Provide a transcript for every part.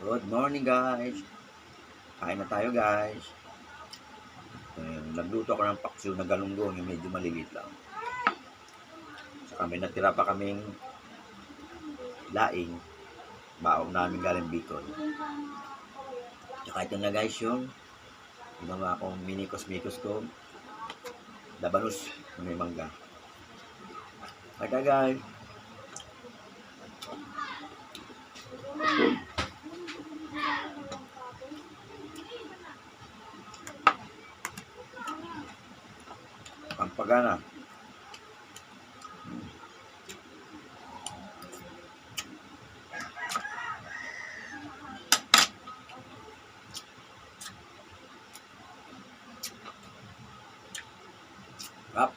Good morning guys. Kain na tayo guys. Nagluto ako ng paksiw na galunggong, yung medyo maliliit lang. Saka may natira pa kaming laing. Baong namin galing Bicol. Saka ito na guys yung ginawa kong minikos-mikos ko. Labanos na may mangga. Kaya guys. Pampagana. Rap.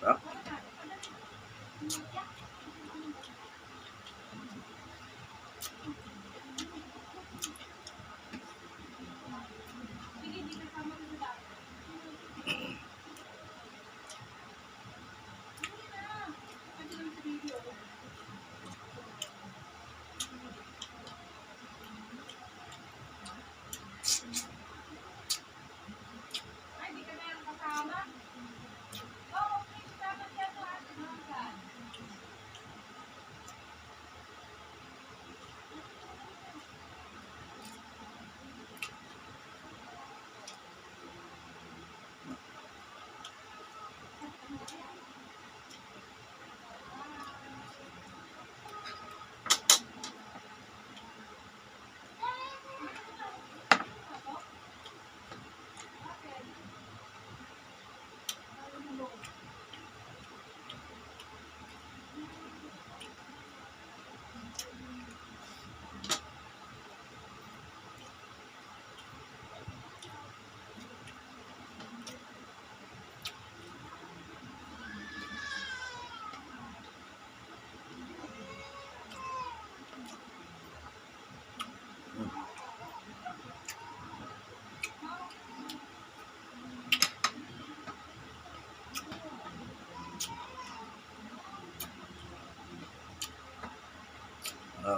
Rap.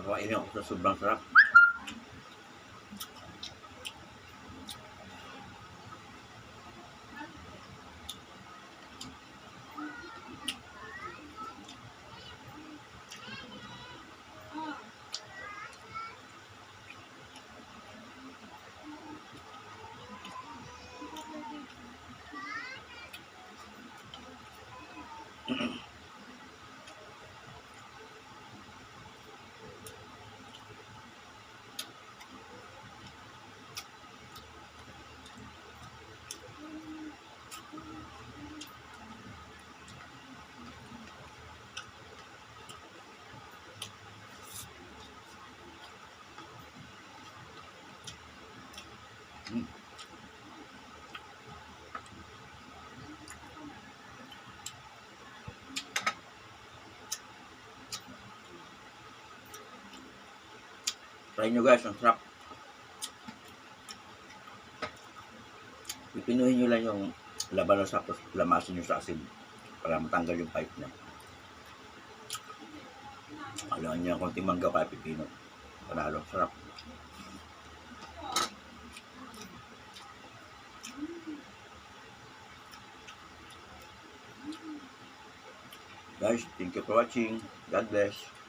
Kainin ako sa sobrang sarap. Try nyo guys, ang sarap. Pipinuhin nyo lang yung labanos tapos lamasin nyo sa asin para matanggal yung pipe niya. Kailangan nyo konting mangga kaya pipino. Panalo, sarap. Guys, thank you for watching. God bless.